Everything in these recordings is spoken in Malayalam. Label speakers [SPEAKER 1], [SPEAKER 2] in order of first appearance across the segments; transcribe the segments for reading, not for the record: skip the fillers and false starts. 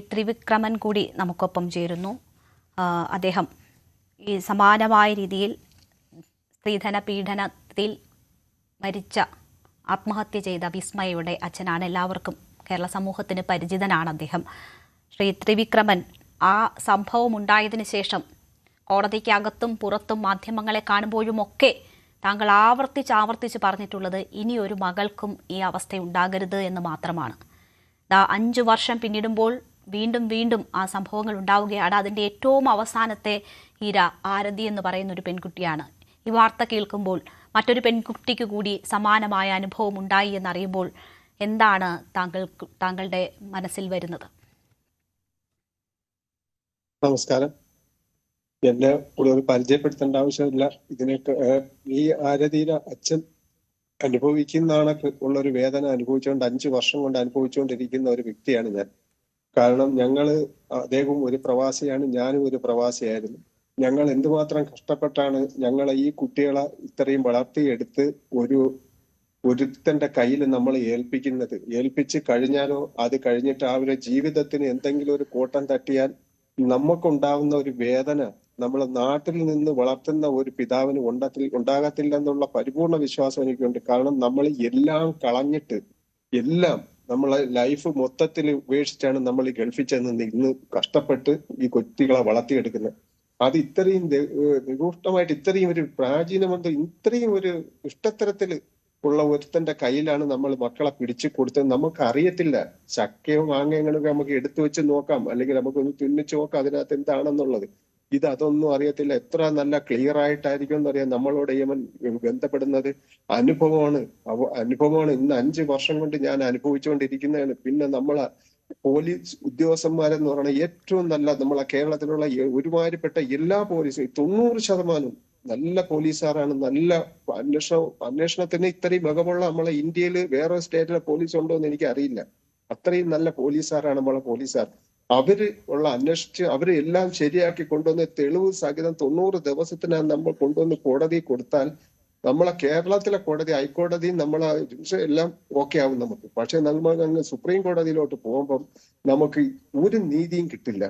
[SPEAKER 1] ത്രിവിക്രമൻ കൂടി നമുക്കൊപ്പം ചേരുന്നു. അദ്ദേഹം ഈ സമാനമായ രീതിയിൽ സ്ത്രീധന പീഡനത്തിൽ മരിച്ച ആത്മഹത്യ ചെയ്ത വിസ്മയയുടെ അച്ഛനാണ്. എല്ലാവർക്കും കേരള സമൂഹത്തിന് പരിചിതനാണ് അദ്ദേഹം. ശ്രീ ത്രിവിക്രമൻ, ആ സംഭവം ഉണ്ടായതിനു ശേഷം കോടതിക്കകത്തും പുറത്തും മാധ്യമങ്ങളെ കാണുമ്പോഴുമൊക്കെ താങ്കൾ ആവർത്തിച്ച് പറഞ്ഞിട്ടുള്ളത് ഇനിയൊരു മകൾക്കും ഈ അവസ്ഥ ഉണ്ടാകരുത് എന്ന് മാത്രമാണ്. 5 വർഷം പിന്നിടുമ്പോൾ വീണ്ടും ആ സംഭവങ്ങൾ ഉണ്ടാവുകയാണ്. അതിൻ്റെ ഏറ്റവും അവസാനത്തെ ഇര ആരതി എന്ന് പറയുന്ന ഒരു പെൺകുട്ടിയാണ്. ഈ വാർത്ത കേൾക്കുമ്പോൾ മറ്റൊരു പെൺകുട്ടിക്ക് കൂടി സമാനമായ അനുഭവം ഉണ്ടായി എന്നറിയുമ്പോൾ എന്താണ് താങ്കളുടെ മനസ്സിൽ വരുന്നത്?
[SPEAKER 2] നമസ്കാരം. എന്നെ കൂടുതൽ പരിചയപ്പെടുത്തേണ്ട ആവശ്യമില്ല. ഇതിനൊക്കെ ഈ ആരതിയുടെ അച്ഛൻ അനുഭവിക്കുന്ന ഉള്ളൊരു വേദന അനുഭവിച്ചുകൊണ്ട് 5 വർഷം കൊണ്ട് അനുഭവിച്ചുകൊണ്ടിരിക്കുന്ന ഒരു വ്യക്തിയാണ് ഞാൻ. കാരണം അദ്ദേഹം ഒരു പ്രവാസിയാണ്, ഞാനും ഒരു പ്രവാസിയായിരുന്നു. ഞങ്ങൾ എന്തുമാത്രം കഷ്ടപ്പെട്ടാണ് ഞങ്ങളെ ഈ കുട്ടികളെ ഇത്രയും വളർത്തിയെടുത്ത് ഒരുത്തന്റെ കയ്യിൽ നമ്മൾ ഏൽപ്പിച്ച് കഴിഞ്ഞാലോ അത് കഴിഞ്ഞിട്ട് ആ ഒരു ജീവിതത്തിന് എന്തെങ്കിലും ഒരു കോട്ടം തട്ടിയാൽ നമുക്കുണ്ടാവുന്ന ഒരു വേദന നമ്മളെ നാട്ടിൽ നിന്ന് വളർത്തുന്ന ഒരു പിതാവിന് ഉണ്ടാകത്തില്ല എന്നുള്ള പരിപൂർണ വിശ്വാസം എനിക്കുണ്ട്. കാരണം നമ്മൾ എല്ലാം കളഞ്ഞിട്ട് നമ്മളെ ലൈഫ് മൊത്തത്തിൽ ഉപേക്ഷിച്ചാണ് നമ്മൾ ഈ ഗൾഫിൽ ചെന്ന് ഇന്ന് കഷ്ടപ്പെട്ട് ഈ കുട്ടികളെ വളർത്തിയെടുക്കുന്നത്. അത് ഇത്രയും നിഗൂഢമായിട്ട് ഇത്രയും ഒരു പ്രാചീനമുണ്ട്, ഇത്രയും ഒരു ഇഷ്ടത്തരത്തിൽ ഉള്ള ഒരുത്തന്റെ കയ്യിലാണ് നമ്മൾ മക്കളെ പിടിച്ചു കൊടുത്തത്. നമുക്ക് അറിയത്തില്ല. ചക്കയോ മാങ്ങയോ നമുക്ക് എടുത്തു വെച്ച് നോക്കാം, അല്ലെങ്കിൽ നമുക്കൊന്ന് തുന്നിച്ചു നോക്കാം അതിനകത്ത് എന്താണെന്നുള്ളത്. അതൊന്നും അറിയത്തില്ല. എത്ര നല്ല ക്ലിയർ ആയിട്ടായിരിക്കും എന്നറിയാം നമ്മളോട് യമൻ ബന്ധപ്പെടുന്നത്. അനുഭവമാണ്. ഇന്ന് 5 വർഷം കൊണ്ട് ഞാൻ അനുഭവിച്ചുകൊണ്ടിരിക്കുന്നതാണ്. പിന്നെ നമ്മളെ പോലീസ് ഉദ്യോഗസ്ഥന്മാരെന്ന് പറയുന്നത് ഏറ്റവും നല്ല നമ്മളെ കേരളത്തിലുള്ള ഒരുമാതിരിപ്പെട്ട എല്ലാ പോലീസും 90% നല്ല പോലീസുകാരാണ്. നല്ല അന്വേഷണത്തിന് ഇത്രയും മികവുള്ള നമ്മളെ ഇന്ത്യയിൽ വേറെ സ്റ്റേറ്റിലെ പോലീസ് ഉണ്ടോ എന്ന് എനിക്ക് അറിയില്ല. അത്രയും നല്ല പോലീസുകാരാണ് നമ്മളെ പോലീസുകാർ. അന്വേഷിച്ച് അവര് എല്ലാം ശരിയാക്കി കൊണ്ടുവന്ന് തെളിവ് സഹിതം 90 ദിവസത്തിനകം നമ്മൾ കൊണ്ടുവന്ന് കോടതി കൊടുത്താൽ നമ്മളെ കേരളത്തിലെ കോടതി, ഹൈക്കോടതി നമ്മളെ എല്ലാം ഓക്കെ ആവും നമുക്ക്. പക്ഷെ നമ്മൾ അങ്ങ് സുപ്രീം കോടതിയിലോട്ട് പോകുമ്പം നമുക്ക് ഒരു നീതിയും കിട്ടില്ല.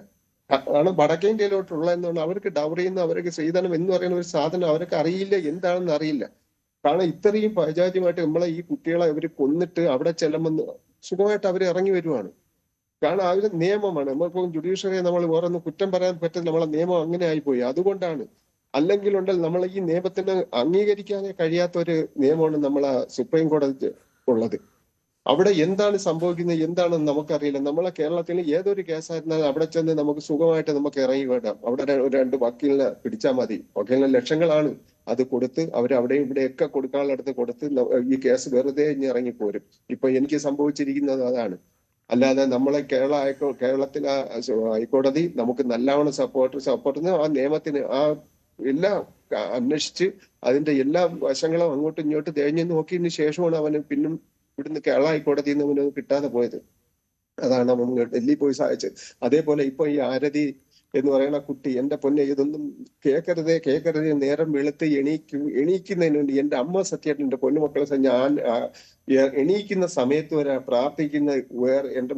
[SPEAKER 2] കാരണം വടക്കേ ഇന്ത്യയിലോട്ടുള്ളതെന്നാണ് അവർക്ക് ഡൗറിന്ന് അവർക്ക് സ്ത്രീധനം എന്ന് പറയുന്ന ഒരു സാധനം അവർക്ക് അറിയില്ല, എന്താണെന്ന് അറിയില്ല. കാരണം ഇത്രയും പൈശാചികമായിട്ട് നമ്മളെ ഈ കുട്ടികളെ അവര് കൊന്നിട്ട് അവിടെ ചെല്ലുമെന്ന് സുഖമായിട്ട് അവർ ഇറങ്ങി വരുവാണ്. കാരണം അതിന് നിയമമാണ്. നമ്മളിപ്പോൾ ജുഡീഷ്യറിയെ നമ്മൾ വേറൊന്നും കുറ്റം പറയാൻ പറ്റുന്ന നമ്മളെ നിയമം അങ്ങനെ ആയിപ്പോയി. അതുകൊണ്ടാണ്. അല്ലെങ്കിൽ നമ്മൾ ഈ നിയമത്തിന് അംഗീകരിക്കാനേ കഴിയാത്ത ഒരു നിയമമാണ് നമ്മളെ സുപ്രീം കോടതി ഉള്ളത്. അവിടെ എന്താണ് സംഭവിക്കുന്നത് എന്താണെന്ന് നമുക്കറിയില്ല. നമ്മളെ കേരളത്തിൽ ഏതൊരു കേസായിരുന്നാലും അവിടെ ചെന്ന് നമുക്ക് സുഖമായിട്ട് നമുക്ക് ഇറങ്ങി വേണ്ടാം. അവിടെ 2 വക്കീലിനെ പിടിച്ചാൽ മതി. വക്കീലിന് ലക്ഷങ്ങളാണ് അത് കൊടുത്ത് അവിടെയും ഇവിടെയൊക്കെ കൊടുക്കാനുള്ളടത്ത് കൊടുത്ത് ഈ കേസ് വെറുതെ ഇറങ്ങിപ്പോരും. ഇപ്പൊ എനിക്ക് സംഭവിച്ചിരിക്കുന്നത് അതാണ്. അല്ലാതെ നമ്മളെ കേരളത്തിലെ ഹൈക്കോടതി നമുക്ക് നല്ലവണ്ണം സപ്പോർട്ട് ആ നിയമത്തിന് എല്ലാം അന്വേഷിച്ച് അതിന്റെ എല്ലാ വശങ്ങളും അങ്ങോട്ടും ഇങ്ങോട്ടും തേഞ്ഞു നോക്കിയതിന് ശേഷമാണ് അവന് പിന്നും ഇവിടുന്ന് കേരള ഹൈക്കോടതിയിൽ നിന്ന് അവന് കിട്ടാതെ പോയത്. അതാണ് അവൻ ഡൽഹി പോയി സഹായിച്ചത്. അതേപോലെ ഇപ്പൊ ഈ ആരതി എന്ന് പറയുന്ന കുട്ടി, എന്റെ പൊന്നെ, ഇതൊന്നും കേൾക്കരുതേ. നേരം വെളുത്ത് എണീക്കുന്നതിന് വേണ്ടി എന്റെ അമ്മ സത്യമായിട്ട് എന്റെ പൊന്നുമക്കളെ ഞാൻ എണീക്കുന്ന സമയത്ത് വരെ പ്രാർത്ഥിക്കുന്ന എന്റെ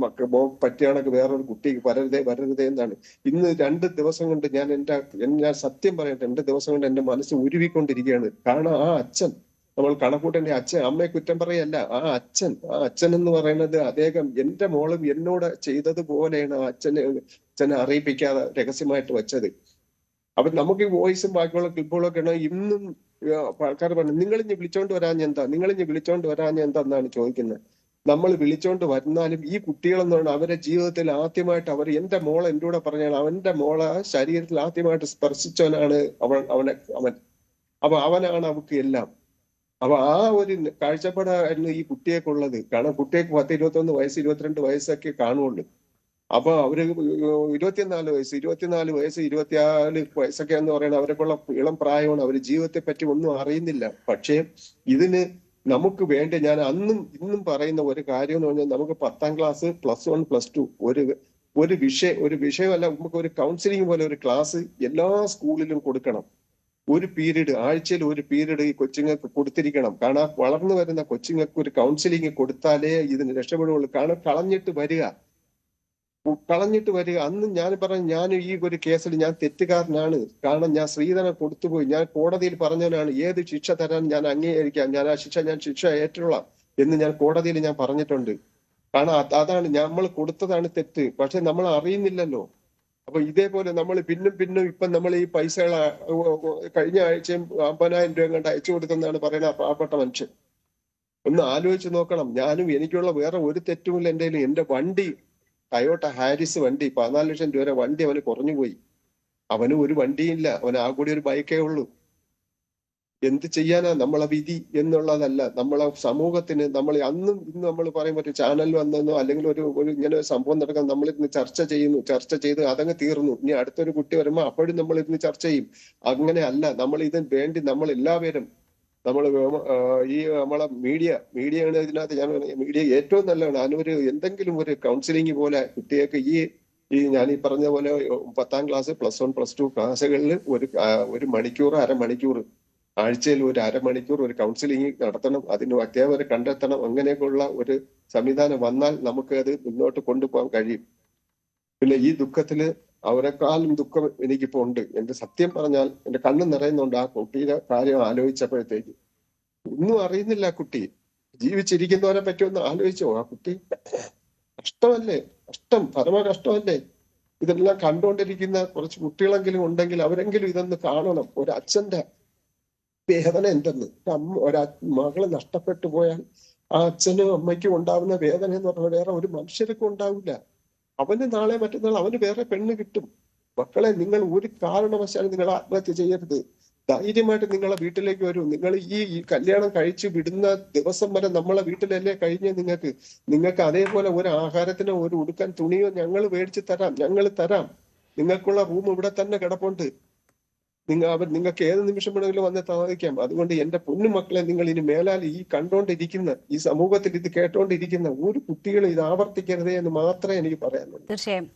[SPEAKER 2] പറ്റിയാണെങ്കിൽ വേറൊരു കുട്ടിക്ക് വരരുതേ എന്നാണ്. ഇന്ന് 2 ദിവസം കൊണ്ട് ഞാൻ സത്യം പറയട്ടെ, 2 ദിവസം കൊണ്ട് എന്റെ മനസ്സ് ഉരുവിക്കൊണ്ടിരിക്കുകയാണ്. കാരണം ആ അച്ഛൻ, നമ്മൾ കണക്കൂട്ടന്റെ അച്ഛൻ, അമ്മയെ കുറ്റം പറയല്ല, ആ അച്ഛൻ എന്ന് പറയുന്നത് അദ്ദേഹം എന്റെ മോളും എന്നോട് ചെയ്തതുപോലെയാണ് ആ അച്ഛനെ അറിയിപ്പിക്കാതെ രഹസ്യമായിട്ട് വെച്ചത്. അപ്പൊ നമുക്ക് ഈ വോയിസും ബാക്കിയുള്ള ക്ലിപ്പുകളൊക്കെ ആണ്. ഇന്നും ആൾക്കാർ പറഞ്ഞു നിങ്ങളിഞ്ഞ് വിളിച്ചോണ്ട് വരാഞ്ഞ എന്താന്നാണ് ചോദിക്കുന്നത്. നമ്മൾ വിളിച്ചോണ്ട് വരുന്നാലും ഈ കുട്ടികളെന്ന് പറഞ്ഞാൽ അവരുടെ ജീവിതത്തിൽ ആദ്യമായിട്ട് എന്റെ മോളെ എൻ്റെ കൂടെ പറഞ്ഞാൽ അവന്റെ മോളെ ശരീരത്തിൽ ആദ്യമായിട്ട് സ്പർശിച്ചവനാണ് അവൻ. അപ്പൊ അവനാണ് അവർക്ക് എല്ലാം. അപ്പൊ ആ ഒരു കാഴ്ചപ്പാടായിരുന്നു ഈ കുട്ടിയേക്കുള്ളത്. കാരണം കുട്ടിയേക്ക് 10, 21 വയസ്സ് 22 വയസ്സൊക്കെ കാണുള്ളൂ. അപ്പൊ അവര് 24 വയസ്സ് 24 വയസ്സൊക്കെ എന്ന് പറയുന്നത് അവരൊക്കെയുള്ള ഇളം പ്രായമാണ്. അവര് ജീവിതത്തെ പറ്റി ഒന്നും അറിയുന്നില്ല. പക്ഷേ ഇതിന് നമുക്ക് വേണ്ടി ഞാൻ ഇന്നും പറയുന്ന ഒരു കാര്യം എന്ന് പറഞ്ഞാൽ നമുക്ക് 10ാം ക്ലാസ് +1 +2 ഒരു വിഷയമല്ല, നമുക്ക് ഒരു കൗൺസിലിംഗ് പോലെ ഒരു ക്ലാസ് എല്ലാ സ്കൂളിലും കൊടുക്കണം. ആഴ്ചയിൽ ഒരു പീരീഡ് ഈ കൊച്ചുങ്ങൾക്ക് കൊടുത്തിരിക്കണം. കാരണം വളർന്നു വരുന്ന കൊച്ചുങ്ങൾക്ക് ഒരു കൗൺസിലിംഗ് കൊടുത്താലേ ഇതിന് രക്ഷപ്പെടുകയുള്ളൂ. കാരണം കളഞ്ഞിട്ട് വരിക, കളഞ്ഞിട്ട് വരിക. അന്ന് ഞാൻ പറഞ്ഞു, ഞാൻ ഈ ഒരു കേസിൽ ഞാൻ തെറ്റുകാരനാണ്, കാരണം ഞാൻ ശ്രീധരൻ കൊടുത്തുപോയി, ഞാൻ കോടതിയിൽ പറഞ്ഞവനാണ്, ഏത് ശിക്ഷ തരാൻ ഞാൻ അംഗീകരിക്കാം, ഞാൻ ആ ശിക്ഷ ഏറ്റുകൊള്ളാം എന്ന് ഞാൻ കോടതിയിൽ ഞാൻ പറഞ്ഞിട്ടുണ്ട്. കാരണം അതാണ് നമ്മൾ കൊടുത്തതാണ് തെറ്റ്, പക്ഷെ നമ്മൾ അറിയുന്നില്ലല്ലോ. അപ്പൊ ഇതേപോലെ നമ്മൾ പിന്നും ഇപ്പൊ നമ്മൾ ഈ പൈസകൾ കഴിഞ്ഞ ആഴ്ചയും 50,000 രൂപ കണ്ട് അയച്ചു കൊടുത്തെന്നാണ് പറയുന്ന പാവപ്പെട്ട മനുഷ്യൻ. ഒന്ന് ആലോചിച്ച് നോക്കണം. ഞാനും എനിക്കുള്ള വേറെ ഒരു തെറ്റുമില്ല. എന്റെ വണ്ടി ടയോട്ട ഹാരിസ് വണ്ടി 14 ലക്ഷം രൂപ വണ്ടി അവന് കുറഞ്ഞുപോയി. അവന് ഒരു വണ്ടിയില്ല, അവന് ആ കൂടി ഒരു ബൈക്കേ ഉള്ളൂ. എന്ത് ചെയ്യാനാ? നമ്മളെ വിധി എന്നുള്ളതല്ല, നമ്മളെ സമൂഹത്തിന് നമ്മൾ അന്നും ഇന്ന് നമ്മൾ പറയും ഒരു ചാനൽ വന്നെന്നോ അല്ലെങ്കിൽ ഒരു ഇങ്ങനെ ഒരു സംഭവം നടക്കാൻ നമ്മളിരുന്ന് ചർച്ച ചെയ്ത് അതങ്ങ് തീർന്നു. ഇനി അടുത്തൊരു കുട്ടി വരുമ്പോ അപ്പോഴും നമ്മൾ ഇരുന്ന് ചർച്ച ചെയ്യും. അങ്ങനെ അല്ല, നമ്മൾ ഇതിന് വേണ്ടി നമ്മൾ എല്ലാവരും ഈ നമ്മളെ മീഡിയയാണ് ഇതിനകത്ത്. ഞാൻ മീഡിയ ഏറ്റവും നല്ലതാണ്. അതിനൊരു എന്തെങ്കിലും ഒരു കൗൺസിലിംഗ് പോലെ കുട്ടികൾക്ക് ഈ ഞാൻ ഈ പറഞ്ഞ പോലെ 10ാം ക്ലാസ് +1 +2 ക്ലാസ്സുകളിൽ ഒരു മണിക്കൂർ അരമണിക്കൂർ ആഴ്ചയിൽ ഒരു അരമണിക്കൂർ ഒരു കൗൺസിലിംഗ് നടത്തണം. അതിന് അധ്യാപകരെ കണ്ടെത്തണം. അങ്ങനെയൊക്കെയുള്ള ഒരു സംവിധാനം വന്നാൽ നമുക്ക് അത് മുന്നോട്ട് കൊണ്ടുപോകാൻ കഴിയും. പിന്നെ ഈ ദുഃഖത്തില് അവരെക്കാളും ദുഃഖം എനിക്കിപ്പോ ഉണ്ട്. എന്റെ സത്യം പറഞ്ഞാൽ എന്റെ കണ്ണ് നിറയുന്നുണ്ട് ആ കുട്ടിയുടെ കാര്യം ആലോചിച്ചപ്പോഴത്തേക്ക്. ഒന്നും അറിയുന്നില്ല ആ കുട്ടി. ജീവിച്ചിരിക്കുന്നവരെ പറ്റി ഒന്ന് ആലോചിച്ചോ? ആ കുട്ടി കഷ്ടമല്ലേ? പരമ കഷ്ടമല്ലേ? ഇതെല്ലാം കണ്ടുകൊണ്ടിരിക്കുന്ന കുറച്ച് കുട്ടികളെങ്കിലും ഉണ്ടെങ്കിൽ അവരെങ്കിലും ഇതൊന്ന് കാണണം. ഒരു അച്ഛന്റെ വേദന എന്തെന്ന്. മകള് നഷ്ടപ്പെട്ടു പോയാൽ ആ അച്ഛനും അമ്മയ്ക്കും ഉണ്ടാവുന്ന വേദന എന്ന് പറഞ്ഞാൽ വേറെ ഒരു മനുഷ്യർക്കും ഉണ്ടാവില്ല. അവന് നാളെ മറ്റന്നാൾ അവന് വേറെ പെണ്ണ് കിട്ടും. മക്കളെ, നിങ്ങൾ ഒരു കാരണവശാലും നിങ്ങൾ ആത്മഹത്യ ചെയ്യരുത്. ധൈര്യമായിട്ട് നിങ്ങളെ വീട്ടിലേക്ക് വരൂ. നിങ്ങൾ ഈ കല്യാണം കഴിച്ചു വിടുന്ന ദിവസം വരെ നമ്മളെ വീട്ടിലല്ലേ കഴിഞ്ഞ് നിങ്ങൾക്ക് അതേപോലെ ഒരു ആഹാരത്തിനോ ഒരു ഉടുക്കാൻ തുണിയോ ഞങ്ങൾ മേടിച്ച് തരാം. ഞങ്ങൾ തരാം. നിങ്ങൾക്കുള്ള റൂം ഇവിടെ തന്നെ കിടപ്പുണ്ട്. നിങ്ങൾക്ക് ഏത് നിമിഷം വേണമെങ്കിലും വന്ന് താമസിക്കാം. അതുകൊണ്ട് എന്റെ പൊന്നുമക്കളെ, നിങ്ങൾ ഇനി മേലാൽ ഈ കണ്ടോണ്ടിരിക്കുന്ന ഈ സമൂഹത്തിൽ ഇത് കേട്ടോണ്ടിരിക്കുന്ന ഒരു കുട്ടികളും ഇത് ആവർത്തിക്കരുതേ എന്ന് മാത്രമേ എനിക്ക് പറയാനുള്ളൂ.
[SPEAKER 1] തീർച്ചയായും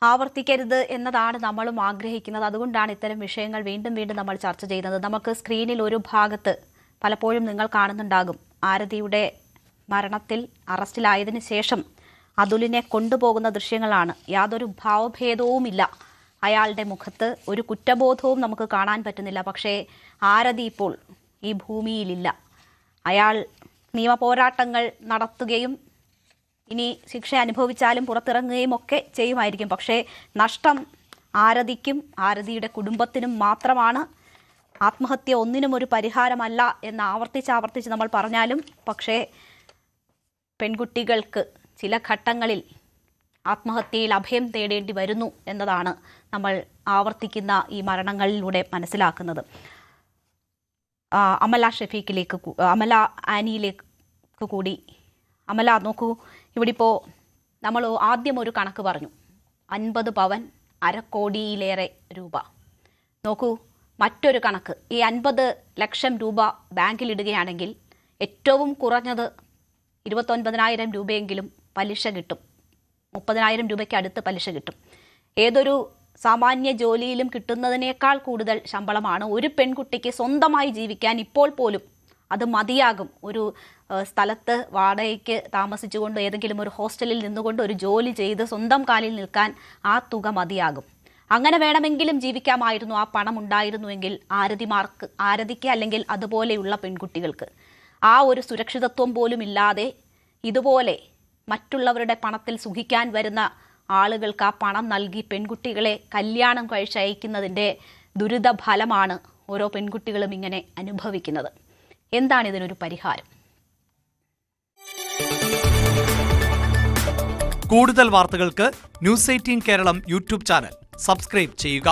[SPEAKER 1] ആവർത്തിക്കരുത് എന്നതാണ് നമ്മളും ആഗ്രഹിക്കുന്നത്. അതുകൊണ്ടാണ് ഇത്തരം വിഷയങ്ങൾ വീണ്ടും നമ്മൾ ചർച്ച ചെയ്യുന്നത്. നമുക്ക് സ്ക്രീനിൽ ഒരു ഭാഗത്ത് പലപ്പോഴും നിങ്ങൾ കാണുന്നുണ്ടാകും, ആരതിയുടെ മരണത്തിൽ അറസ്റ്റിലായതിനു ശേഷം അതുലിനെ കൊണ്ടുപോകുന്ന ദൃശ്യങ്ങളാണ്. യാതൊരു ഭാവഭേദവുമില്ല അയാളുടെ മുഖത്ത്, ഒരു കുറ്റബോധവും നമുക്ക് കാണാൻ പറ്റുന്നില്ല. പക്ഷേ ആരതി ഇപ്പോൾ ഈ ഭൂമിയിലില്ല. അയാൾ നിയമപോരാട്ടങ്ങൾ നടത്തുകയും ഇനി ശിക്ഷ അനുഭവിച്ചാലും പുറത്തിറങ്ങുകയും ഒക്കെ ചെയ്യുമായിരിക്കും. പക്ഷേ നഷ്ടം ആരതിക്കും ആരതിയുടെ കുടുംബത്തിനും മാത്രമാണ്. ആത്മഹത്യ ഒന്നിനും ഒരു പരിഹാരമല്ല എന്ന് ആവർത്തിച്ച് നമ്മൾ പറഞ്ഞാലും പക്ഷേ പെൺകുട്ടികൾക്ക് ചില ഘട്ടങ്ങളിൽ ആത്മഹത്യയിൽ അഭയം തേടേണ്ടി വരുന്നു എന്നതാണ് നമ്മൾ ആവർത്തിക്കുന്ന ഈ മരണങ്ങളിലൂടെ മനസ്സിലാക്കുന്നത്. അമല ആനിയിലേക്ക് കൂടി. അമല, നോക്കൂ, ഇവിടെ ഇപ്പോൾ നമ്മൾ ആദ്യം ഒരു കണക്ക് പറഞ്ഞു, 50 പവൻ, 1/2 കോടിയിലേറെ രൂപ. നോക്കൂ, മറ്റൊരു കണക്ക്, ഈ 50 ലക്ഷം രൂപ ബാങ്കിലിടുകയാണെങ്കിൽ ഏറ്റവും കുറഞ്ഞത് 29,000 രൂപയെങ്കിലും പലിശ കിട്ടും. 30,000 രൂപയ്ക്ക് അടുത്ത് പലിശ കിട്ടും. ഏതൊരു സാമാന്യ ജോലിയിലും കിട്ടുന്നതിനേക്കാൾ കൂടുതൽ ശമ്പളമാണ് ഒരു പെൺകുട്ടിക്ക് സ്വന്തമായി ജീവിക്കാൻ ഇപ്പോൾ പോലും. അത് മതിയാകും. ഒരു സ്ഥലത്ത് വാടകയ്ക്ക് താമസിച്ചുകൊണ്ട് ഏതെങ്കിലും ഒരു ഹോസ്റ്റലിൽ നിന്നുകൊണ്ട് ഒരു ജോലി ചെയ്ത് സ്വന്തം കാലിൽ നിൽക്കാൻ ആ തുക മതിയാകും. അങ്ങനെ വേണമെങ്കിലും ജീവിക്കാമായിരുന്നു. ആ പണം ഉണ്ടായിരുന്നുവെങ്കിൽ ആരതിക്ക് അല്ലെങ്കിൽ അതുപോലെയുള്ള പെൺകുട്ടികൾക്ക് ആ ഒരു സുരക്ഷിതത്വം പോലും ഇല്ലാതെ ഇതുപോലെ മറ്റുള്ളവരുടെ പണത്തിൽ സുഖിക്കാൻ വരുന്ന ആളുകൾക്ക് ആ പണം നൽകി പെൺകുട്ടികളെ കല്യാണം കഴിച്ചയക്കുന്നതിൻ്റെ ദുരിത ഫലമാണ് ഓരോ പെൺകുട്ടികളും ഇങ്ങനെ അനുഭവിക്കുന്നത്. എന്താണ് ഇതിനൊരു പരിഹാരം?
[SPEAKER 3] കൂടുതൽ വാർത്തകൾക്ക് news 18 Keralam YouTube channel subscribe ചെയ്യുക.